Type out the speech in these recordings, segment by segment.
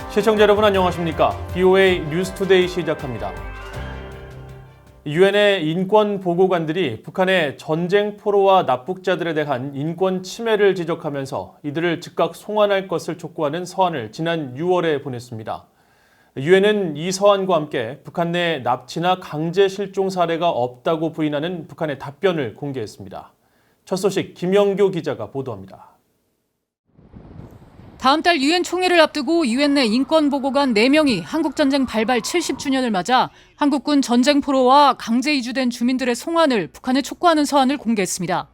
시청자 여러분 안녕하십니까? BOA 뉴스투데이 시작합니다. 유엔의 인권보고관들이 북한의 전쟁 포로와 납북자들에 대한 인권 침해를 지적하면서 이들을 즉각 송환할 것을 촉구하는 서한을 지난 6월에 보냈습니다. 유엔은 이 서한과 함께 북한 내 납치나 강제 실종 사례가 없다고 부인하는 북한의 답변을 공개했습니다. 첫 소식 김영교 기자가 보도합니다. 다음 달 유엔 총회를 앞두고 유엔 내 인권보고관 4명이 한국전쟁 발발 70주년을 맞아 한국군 전쟁 포로와 강제 이주된 주민들의 송환을 북한에 촉구하는 서한을 공개했습니다.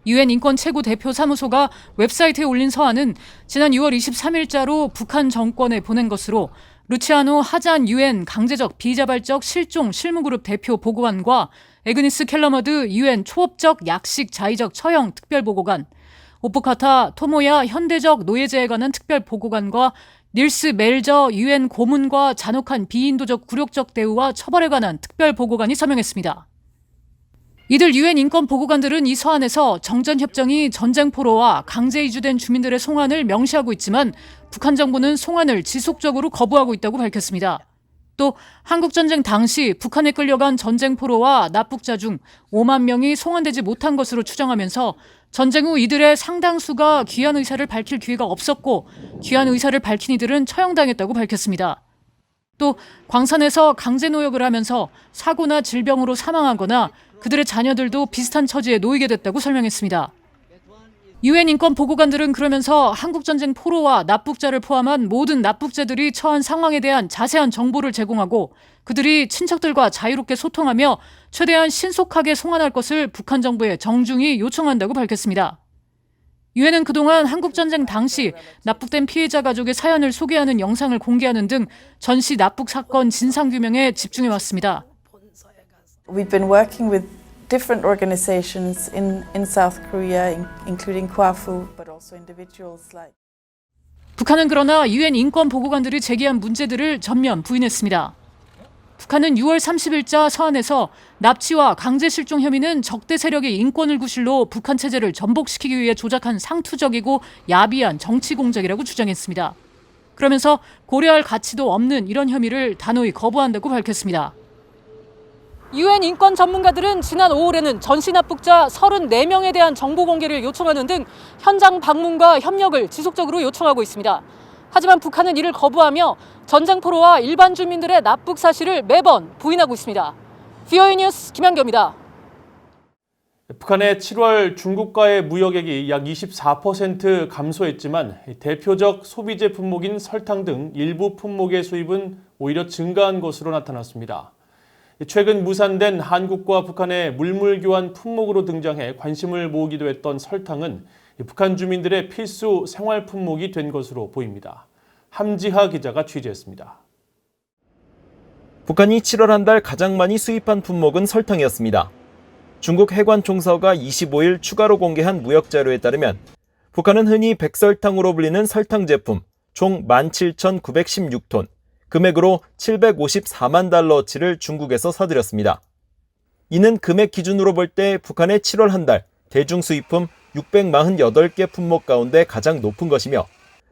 유엔 인권 최고 대표 사무소가 웹사이트에 올린 서한은 지난 6월 23일자로 북한 정권에 보낸 것으로 루치아노 하잔 유엔 강제적 비자발적 실종 실무그룹 대표 보고관과 에그니스 켈러머드 유엔 초업적 약식 자의적 처형 특별보고관, 오프카타 토모야 현대적 노예제에 관한 특별보고관과 닐스 멜저 유엔 고문과 잔혹한 비인도적 굴욕적 대우와 처벌에 관한 특별보고관이 서명했습니다. 이들 유엔 인권보고관들은 이 서한에서 정전협정이 전쟁 포로와 강제 이주된 주민들의 송환을 명시하고 있지만 북한 정부는 송환을 지속적으로 거부하고 있다고 밝혔습니다. 또 한국전쟁 당시 북한에 끌려간 전쟁 포로와 납북자 중 5만 명이 송환되지 못한 것으로 추정하면서 전쟁 후 이들의 상당수가 귀환 의사를 밝힐 기회가 없었고 귀환 의사를 밝힌 이들은 처형당했다고 밝혔습니다. 또 광산에서 강제 노역을 하면서 사고나 질병으로 사망하거나 그들의 자녀들도 비슷한 처지에 놓이게 됐다고 설명했습니다. 유엔 인권 보고관들은 그러면서 한국전쟁 포로와 납북자를 포함한 모든 납북자들이 처한 상황에 대한 자세한 정보를 제공하고 그들이 친척들과 자유롭게 소통하며 최대한 신속하게 송환할 것을 북한 정부에 정중히 요청한다고 밝혔습니다. 유엔은 그동안 한국전쟁 당시 납북된 피해자 가족의 사연을 소개하는 영상을 공개하는 등 전시 납북 사건 진상규명에 집중해왔습니다. We've been working with different organizations in South Korea, including KWAFU, but also individuals like. 북한은 그러나 유엔 인권 보고관들이 제기한 문제들을 전면 부인했습니다. 북한은 6월 30일자 서한에서 납치와 강제 실종 혐의는 적대 세력의 인권을 구실로 북한 체제를 전복시키기 위해 조작한 상투적이고 야비한 정치 공작이라고 주장했습니다. 그러면서 고려할 가치도 없는 이런 혐의를 단호히 거부한다고 밝혔습니다. 유엔 인권 전문가들은 지난 5월에는 전시 납북자 34명에 대한 정보 공개를 요청하는 등 현장 방문과 협력을 지속적으로 요청하고 있습니다. 하지만 북한은 이를 거부하며 전쟁 포로와 일반 주민들의 납북 사실을 매번 부인하고 있습니다. BOA 뉴스 김현교입니다. 북한의 7월 중국과의 무역액이 약 24% 감소했지만 대표적 소비재 품목인 설탕 등 일부 품목의 수입은 오히려 증가한 것으로 나타났습니다. 최근 무산된 한국과 북한의 물물교환 품목으로 등장해 관심을 모으기도 했던 설탕은 북한 주민들의 필수 생활 품목이 된 것으로 보입니다. 함지하 기자가 취재했습니다. 북한이 7월 한 달 가장 많이 수입한 품목은 설탕이었습니다. 중국 해관총서가 25일 추가로 공개한 무역 자료에 따르면 북한은 흔히 백설탕으로 불리는 설탕 제품 총 17,916톤, 금액으로 754만 달러어치를 중국에서 사들였습니다. 이는 금액 기준으로 볼 때 북한의 7월 한 달 대중 수입품 648개 품목 가운데 가장 높은 것이며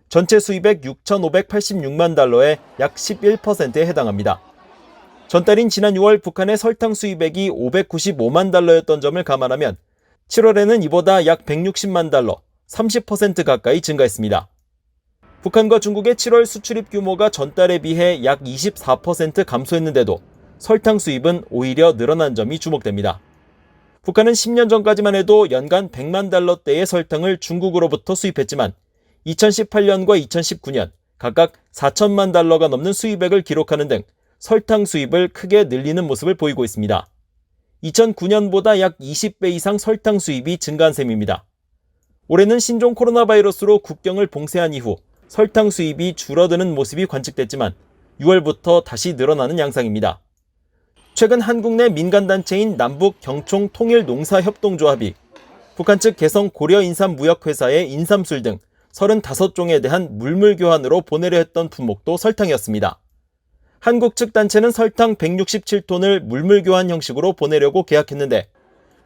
전체 수입액 6,586만 달러의 약 11%에 해당합니다. 전달인 지난 6월 북한의 설탕 수입액이 595만 달러였던 점을 감안하면 7월에는 이보다 약 160만 달러, 30% 가까이 증가했습니다. 북한과 중국의 7월 수출입 규모가 전달에 비해 약 24% 감소했는데도 설탕 수입은 오히려 늘어난 점이 주목됩니다. 북한은 10년 전까지만 해도 연간 100만 달러대의 설탕을 중국으로부터 수입했지만 2018년과 2019년 각각 4천만 달러가 넘는 수입액을 기록하는 등 설탕 수입을 크게 늘리는 모습을 보이고 있습니다. 2009년보다 약 20배 이상 설탕 수입이 증가한 셈입니다. 올해는 신종 코로나 바이러스로 국경을 봉쇄한 이후 설탕 수입이 줄어드는 모습이 관측됐지만 6월부터 다시 늘어나는 양상입니다. 최근 한국 내 민간단체인 남북경총통일농사협동조합이 북한 측 개성 고려인삼무역회사에 인삼술 등 35종에 대한 물물교환으로 보내려 했던 품목도 설탕이었습니다. 한국 측 단체는 설탕 167톤을 물물교환 형식으로 보내려고 계약했는데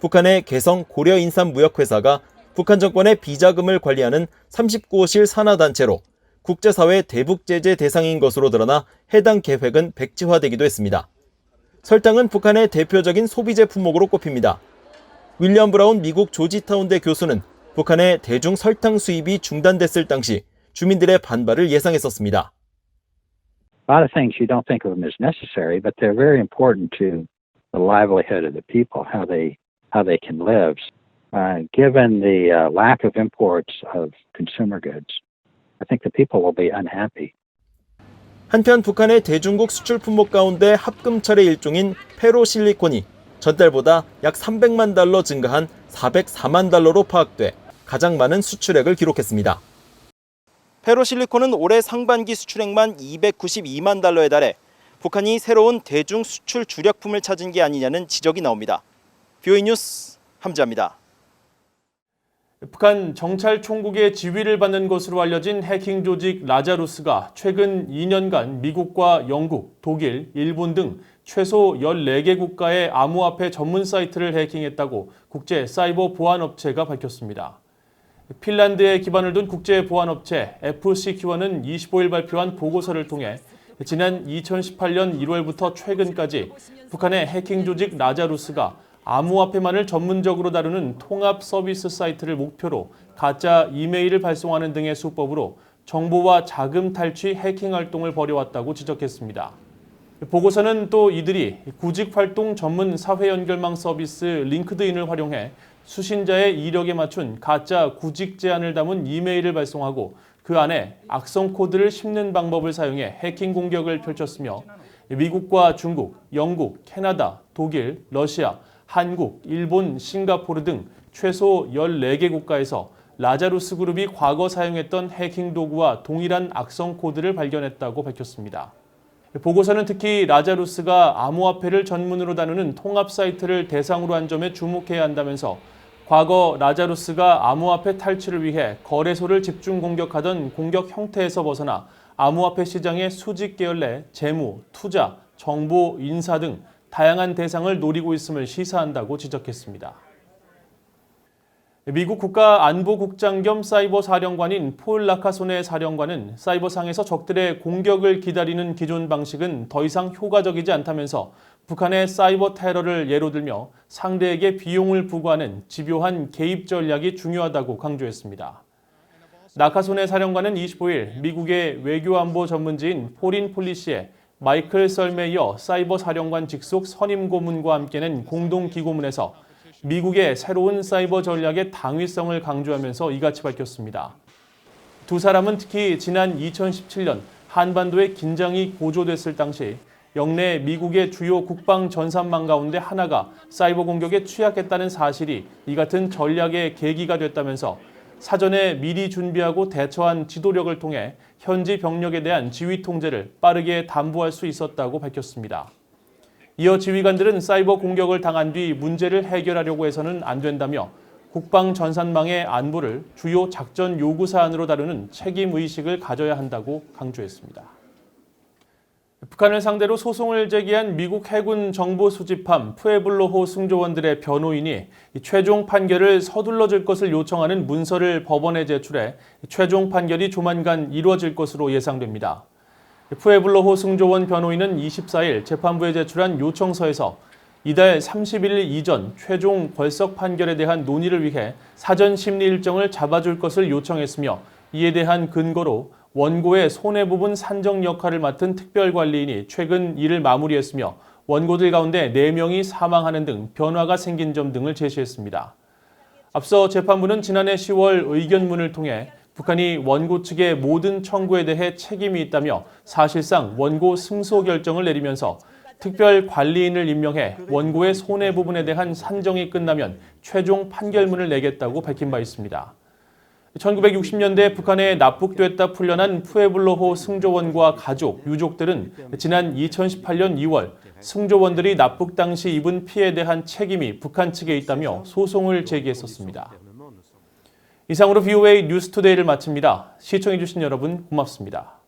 북한의 개성 고려인삼무역회사가 북한 정권의 비자금을 관리하는 39호실 산하단체로 국제사회 대북 제재 대상인 것으로 드러나 해당 계획은 백지화되기도 했습니다. 설탕은 북한의 대표적인 소비재 품목으로 꼽힙니다. 윌리엄 브라운 미국 조지타운대 교수는 북한의 대중 설탕 수입이 중단됐을 당시 주민들의 반발을 예상했었습니다. A lot of things you don't think of them as necessary, but they're very important to the livelihood of the people, how they can live. Given the lack of imports of consumer goods, I think the people will be unhappy. 한편 북한의 대중국 수출 품목 가운데 합금철의 일종인 페로실리콘이 전달보다 약 300만 달러 증가한 404만 달러로 파악돼 가장 많은 수출액을 기록했습니다. 페로실리콘은 올해 상반기 수출액만 292만 달러에 달해 북한이 새로운 대중 수출 주력품을 찾은 게 아니냐는 지적이 나옵니다. BOE 뉴스 함지아입니다. 북한 정찰총국의 지휘를 받는 것으로 알려진 해킹 조직 라자루스가 최근 2년간 미국과 영국, 독일, 일본 등 최소 14개 국가의 암호화폐 전문 사이트를 해킹했다고 국제 사이버 보안업체가 밝혔습니다. 핀란드에 기반을 둔 국제 보안업체 FCQ는 25일 발표한 보고서를 통해 지난 2018년 1월부터 최근까지 북한의 해킹 조직 라자루스가 암호화폐만을 전문적으로 다루는 통합 서비스 사이트를 목표로 가짜 이메일을 발송하는 등의 수법으로 정보와 자금 탈취 해킹 활동을 벌여왔다고 지적했습니다. 보고서는 또 이들이 구직활동 전문 사회연결망 서비스 링크드인을 활용해 수신자의 이력에 맞춘 가짜 구직 제안을 담은 이메일을 발송하고 그 안에 악성 코드를 심는 방법을 사용해 해킹 공격을 펼쳤으며 미국과 중국, 영국, 캐나다, 독일, 러시아, 한국, 일본, 싱가포르 등 최소 14개 국가에서 라자루스 그룹이 과거 사용했던 해킹 도구와 동일한 악성 코드를 발견했다고 밝혔습니다. 보고서는 특히 라자루스가 암호화폐를 전문으로 다루는 통합 사이트를 대상으로 한 점에 주목해야 한다면서 과거 라자루스가 암호화폐 탈취를 위해 거래소를 집중 공격하던 공격 형태에서 벗어나 암호화폐 시장의 수직 계열 내 재무, 투자, 정보, 인사 등 다양한 대상을 노리고 있음을 시사한다고 지적했습니다. 미국 국가안보국장 겸 사이버 사령관인 폴 라카소네 사령관은 사이버상에서 적들의 공격을 기다리는 기존 방식은 더 이상 효과적이지 않다면서 북한의 사이버 테러를 예로 들며 상대에게 비용을 부과하는 집요한 개입 전략이 중요하다고 강조했습니다. 라카소네 사령관은 25일 미국의 외교안보 전문지인 포린 폴리시의 마이클 설메이어 사이버 사령관 직속 선임 고문과 함께 낸 공동 기고문에서 미국의 새로운 사이버 전략의 당위성을 강조하면서 이같이 밝혔습니다. 두 사람은 특히 지난 2017년 한반도의 긴장이 고조됐을 당시 영내 미국의 주요 국방 전산망 가운데 하나가 사이버 공격에 취약했다는 사실이 이 같은 전략의 계기가 됐다면서 사전에 미리 준비하고 대처한 지도력을 통해 현지 병력에 대한 지휘 통제를 빠르게 담보할 수 있었다고 밝혔습니다. 이어 지휘관들은 사이버 공격을 당한 뒤 문제를 해결하려고 해서는 안 된다며 국방 전산망의 안보를 주요 작전 요구 사안으로 다루는 책임 의식을 가져야 한다고 강조했습니다. 북한을 상대로 소송을 제기한 미국 해군 정보 수집함 푸에블로호 승조원들의 변호인이 최종 판결을 서둘러 줄 것을 요청하는 문서를 법원에 제출해 최종 판결이 조만간 이루어질 것으로 예상됩니다. 푸에블로호 승조원 변호인은 24일 재판부에 제출한 요청서에서 이달 31일 이전 최종 벌석 판결에 대한 논의를 위해 사전 심리 일정을 잡아줄 것을 요청했으며 이에 대한 근거로 원고의 손해부분 산정 역할을 맡은 특별관리인이 최근 일을 마무리했으며 원고들 가운데 4명이 사망하는 등 변화가 생긴 점 등을 제시했습니다. 앞서 재판부는 지난해 10월 의견문을 통해 북한이 원고 측의 모든 청구에 대해 책임이 있다며 사실상 원고 승소 결정을 내리면서 특별관리인을 임명해 원고의 손해부분에 대한 산정이 끝나면 최종 판결문을 내겠다고 밝힌 바 있습니다. 1960년대 북한에 납북됐다 풀려난 푸에블로호 승조원과 가족, 유족들은 지난 2018년 2월 승조원들이 납북 당시 입은 피해에 대한 책임이 북한 측에 있다며 소송을 제기했었습니다. 이상으로 BOA 뉴스투데이를 마칩니다. 시청해주신 여러분 고맙습니다.